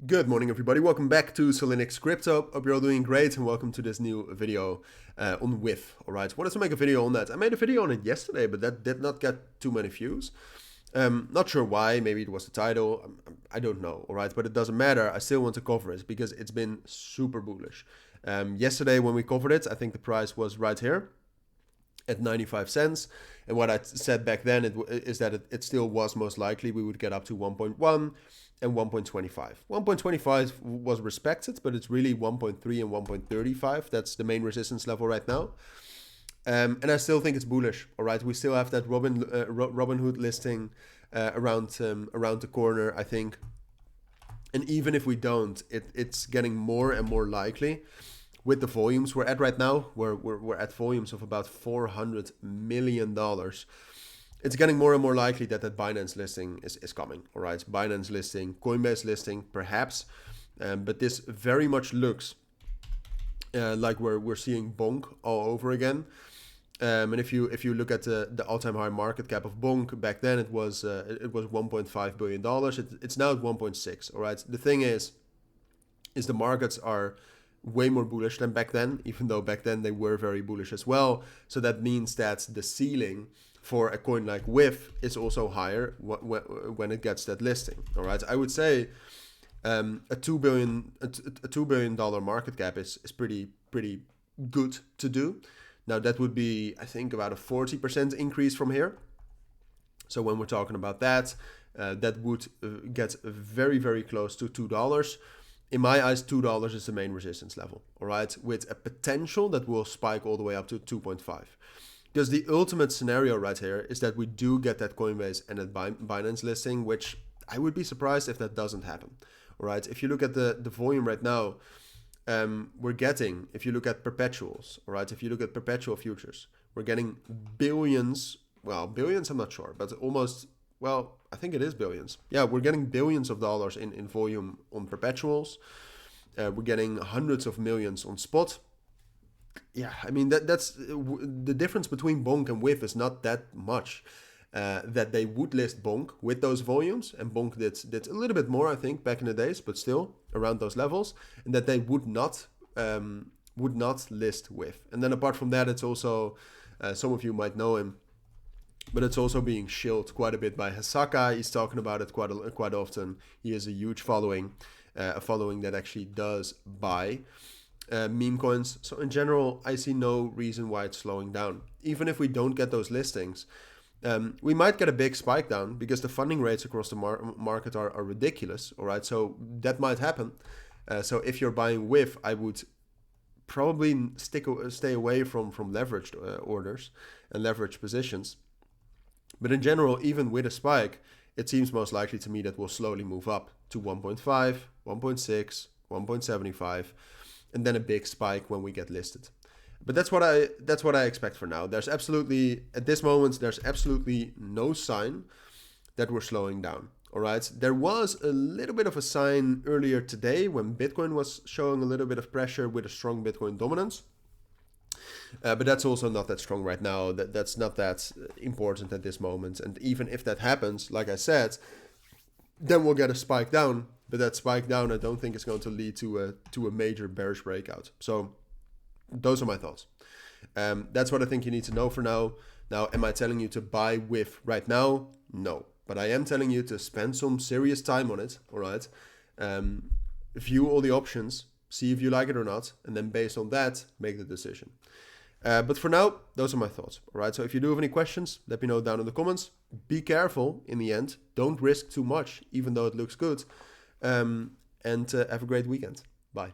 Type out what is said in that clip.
Good morning, everybody. Welcome back to Cilinix Crypto. Hope you're all doing great, and welcome to this new video on WIF. All right, wanted to make a video on that. I made a video on it yesterday, but that did not get too many views. Not sure why. Maybe it was the title. I don't know. All right, but it doesn't matter. I still want to cover it because it's been super bullish. Yesterday when we covered it, I think the price was right here at 95 cents. And what I said back then is that it still was most likely we would get up to 1.1 and 1.25. 1.25 was respected, but it's really 1.3 and 1.35. That's the main resistance level right now. And I still think it's bullish. All right, we still have that Robinhood listing around the corner, I think. And even if we don't, it's getting more and more likely with the volumes we're at right now. We're at volumes of about $400 million. It's getting more and more likely that Binance listing is coming. All right, Binance listing, Coinbase listing, perhaps, but this very much looks like we're seeing Bonk all over again. And if you look at the all-time high market cap of Bonk back then, it was $1.5 billion. It's now at 1.6. All right. The thing is the markets are way more bullish than back then, even though back then they were very bullish as well. So that means that the ceiling for a coin like WIF is also higher when it gets that listing. All right, I would say a $2 billion market cap is pretty good to do. Now that would be, I think, about a 40% increase from here. So when we're talking about that, that would get very close to $2. In my eyes, $2 is the main resistance level, all right, with a potential that will spike all the way up to 2.5. Because the ultimate scenario right here is that we do get that Coinbase and that Binance listing, which I would be surprised if that doesn't happen, all right. If you look at the volume right now, we're getting, if you look at perpetuals, all right, if you look at perpetual futures, we're getting billions, well, billions, I'm not sure, but almost, well, I think it is billions. Yeah, we're getting billions of dollars in volume on perpetuals. We're getting hundreds of millions on spot. Yeah, I mean, that's the difference between Bonk and WIF is not that much. That they would list Bonk with those volumes, and Bonk did a little bit more, I think, back in the days, but still around those levels, and that they would not list WIF. And then apart from that, it's also some of you might know him, but it's also being shilled quite a bit by Hasaka. He's talking about it quite often. He has a huge following, a following that actually does buy meme coins. So in general, I see no reason why it's slowing down. Even if we don't get those listings, we might get a big spike down because the funding rates across the market are ridiculous. All right, so that might happen. So if you're buying WIF, I would probably stay away from leveraged orders and leveraged positions. But in general, even with a spike, it seems most likely to me that we'll slowly move up to 1.5, 1.6, 1.75, and then a big spike when we get listed. But that's what I expect for now. There's absolutely, at this moment, there's absolutely no sign that we're slowing down. All right. There was a little bit of a sign earlier today when Bitcoin was showing a little bit of pressure with a strong Bitcoin dominance. But that's also not that strong right now. That's not that important at this moment. And even if that happens, like I said, then we'll get a spike down. But that spike down, I don't think is going to lead to a major bearish breakout. So those are my thoughts. That's what I think you need to know for now. Now, am I telling you to buy WIF right now? No. But I am telling you to spend some serious time on it. All right. View all the options. See if you like it or not. And then based on that, make the decision. But for now, those are my thoughts. All right. So if you do have any questions, let me know down in the comments. Be careful in the end. Don't risk too much, even though it looks good. And have a great weekend. Bye.